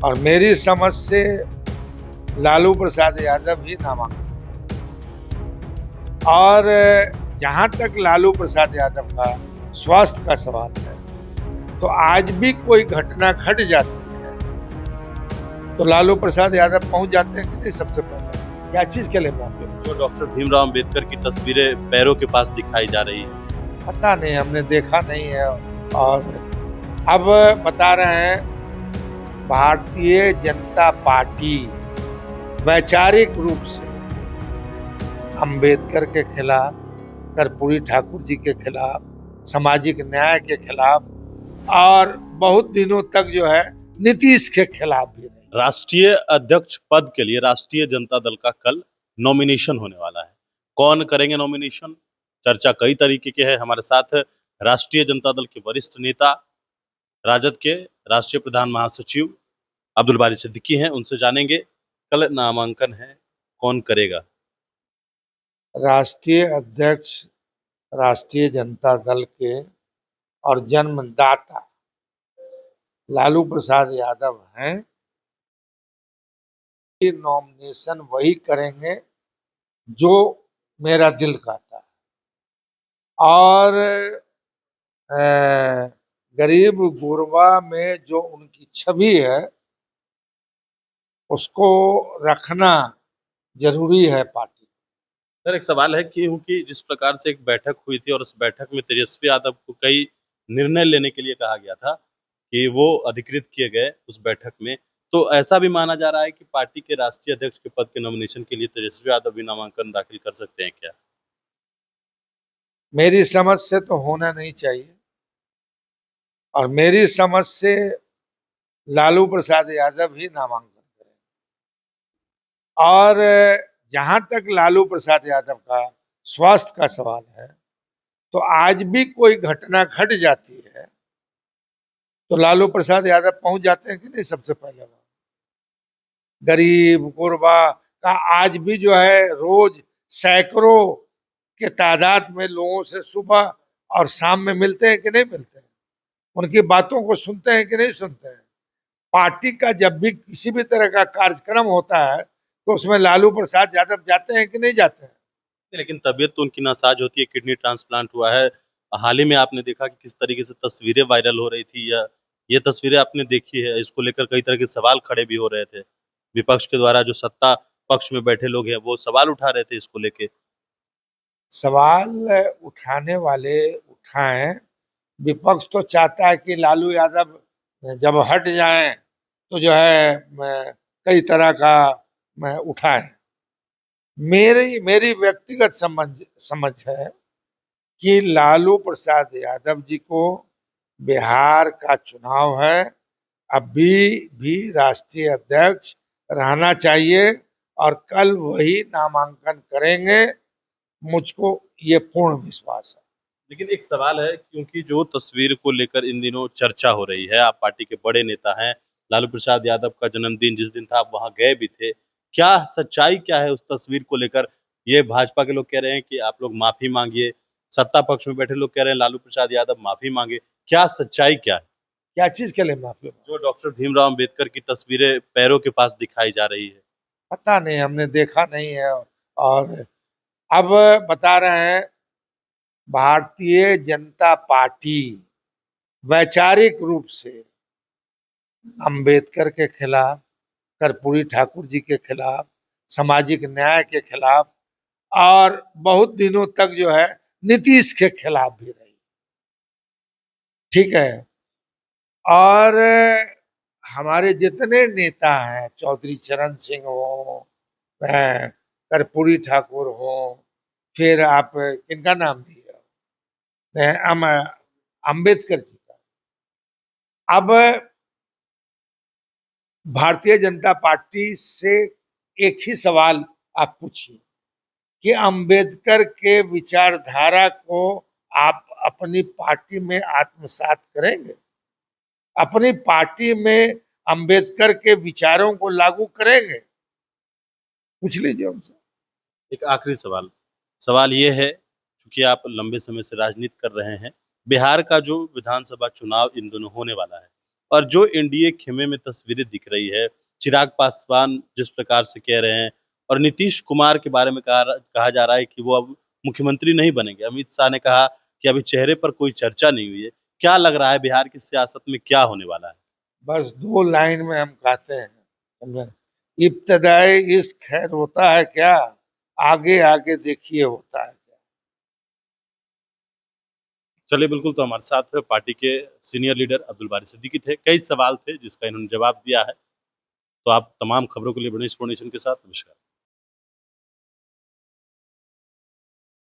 और मेरी समझ से लालू प्रसाद यादव ही नामांकन। और जहां तक लालू प्रसाद यादव का स्वास्थ्य का सवाल है, तो आज भी कोई घटना घट जाती है तो लालू प्रसाद यादव पहुंच जाते हैं कि नहीं सबसे पहले? क्या चीज के लिए माफी? जो डॉक्टर भीमराव अंबेडकर की तस्वीरें पैरों के पास दिखाई जा रही है। पता नहीं, हमने देखा नहीं है। और अब बता रहे हैं भारतीय जनता पार्टी वैचारिक रूप से अंबेडकर के खिलाफ, कर्पूरी ठाकुर जी के खिलाफ, सामाजिक न्याय के खिलाफ, और बहुत दिनों तक जो है नीतीश के खिलाफ भी रहे। राष्ट्रीय अध्यक्ष पद के लिए राष्ट्रीय जनता दल का कल नॉमिनेशन होने वाला है। कौन करेंगे नॉमिनेशन? चर्चा कई तरीके के है। हमारे साथ राष्ट्रीय जनता दल के वरिष्ठ नेता, राजद के राष्ट्रीय प्रधान महासचिव अब्दुल बारी सिद्दीकी हैं। उनसे जानेंगे कल नामांकन है, कौन करेगा। राष्ट्रीय अध्यक्ष राष्ट्रीय जनता दल के और जन्मदाता लालू प्रसाद यादव हैं। नॉमिनेशन वही करेंगे जो मेरा दिल कहता है। और गरीब गुरबा में जो उनकी छवि है उसको रखना जरूरी है पार्टी। सर, एक सवाल है कि क्योंकि जिस प्रकार से एक बैठक हुई थी और उस बैठक में तेजस्वी यादव को कई निर्णय लेने के लिए कहा गया था कि वो अधिकृत किए गए उस बैठक में, तो ऐसा भी माना जा रहा है कि पार्टी के राष्ट्रीय अध्यक्ष के पद के नॉमिनेशन के लिए तेजस्वी यादव भी नामांकन दाखिल कर सकते हैं क्या? मेरी समझ से तो होना नहीं चाहिए, और मेरी समझ से लालू प्रसाद यादव ही नामांकन करें। और जहां तक लालू प्रसाद यादव का स्वास्थ्य का सवाल है, तो आज भी कोई घटना घट जाती है तो लालू प्रसाद यादव पहुंच जाते हैं कि नहीं सबसे पहले? वो गरीब गुरबा का आज भी जो है रोज सैकड़ों के तादाद में लोगों से सुबह और शाम में मिलते हैं कि नहीं मिलते हैं? उनकी बातों को सुनते हैं कि नहीं सुनते हैं? पार्टी का जब भी किसी भी तरह का कार्यक्रम होता है तो उसमें लालू प्रसाद यादव जाते हैं कि नहीं जाते हैं? लेकिन तबीयत तो उनकी नासाज होती है, किडनी ट्रांसप्लांट हुआ है। हाल ही में आपने देखा कि किस तरीके से तस्वीरें वायरल हो रही थी, या ये तस्वीरें आपने देखी है। इसको लेकर कई तरह के सवाल खड़े भी हो रहे थे। विपक्ष के द्वारा जो सत्ता पक्ष में बैठे लोग हैं वो सवाल उठा रहे थे इसको लेके। सवाल उठाने वाले उठाएं। विपक्ष तो चाहता है कि लालू यादव जब हट जाएं तो जो है कई तरह का उठाएं। मेरी मेरी व्यक्तिगत समझ है कि लालू प्रसाद यादव जी को बिहार का चुनाव है, अभी भी राष्ट्रीय अध्यक्ष रहना चाहिए, और कल वही नामांकन करेंगे। मुझको ये पूर्ण विश्वास है। लेकिन एक सवाल है, क्योंकि जो तस्वीर को लेकर इन दिनों चर्चा हो रही है, आप पार्टी के बड़े नेता हैं, लालू प्रसाद यादव का जन्मदिन जिस दिन था आप वहां गए भी थे। क्या सच्चाई क्या है उस तस्वीर को लेकर? ये भाजपा के लोग कह रहे हैं कि आप लोग माफी मांगिए, सत्ता पक्ष में बैठे लोग कह रहे हैं लालू प्रसाद यादव माफी मांगे। क्या सच्चाई क्या है? क्या चीज के लिए माफी? जो डॉक्टर भीमराव अंबेडकर की तस्वीरें पैरों के पास दिखाई जा रही है। पता नहीं, हमने देखा नहीं है। और अब बता रहे हैं भारतीय जनता पार्टी वैचारिक रूप से अंबेडकर के खिलाफ, कर्पूरी ठाकुर जी के खिलाफ, सामाजिक न्याय के खिलाफ, और बहुत दिनों तक जो है नीतीश के खिलाफ भी रही। ठीक है। और हमारे जितने नेता हैं, चौधरी चरण सिंह हो, कर्पूरी ठाकुर हो, फिर आप किनका नाम दिया, अम्बेडकर जी का। अब भारतीय जनता पार्टी से एक ही सवाल आप पूछिए कि अंबेडकर के विचारधारा को आप अपनी पार्टी में आत्मसात करेंगे? अपनी पार्टी में अंबेडकर के विचारों को लागू करेंगे? पूछ लीजिए उनसे। एक आखिरी सवाल, सवाल ये है, चूंकि आप लंबे समय से राजनीति कर रहे हैं, बिहार का जो विधानसभा चुनाव इन दोनों होने वाला है, और जो एनडीए खेमे में तस्वीरें दिख रही है, चिराग पासवान जिस प्रकार से कह रहे हैं और नीतीश कुमार के बारे में कहा जा रहा है कि वो अब मुख्यमंत्री नहीं बनेंगे। अमित शाह ने कहा कि अभी चेहरे पर कोई चर्चा नहीं हुई है। क्या लग रहा है बिहार की सियासत में क्या होने वाला है? बस 2 लाइन में हम कहते हैं, समझे, इब्तदाई इश्क खैर होता है क्या, आगे आगे देखिए होता है क्या। चलिए, बिल्कुल। तो हमारे साथ पार्टी के सीनियर लीडर अब्दुल बारी सिद्दीकी थे। कई सवाल थे जिसका इन्होंने जवाब दिया है। तो आप तमाम खबरों के लिए बने इन्फॉर्मेशन के साथ नमस्कार।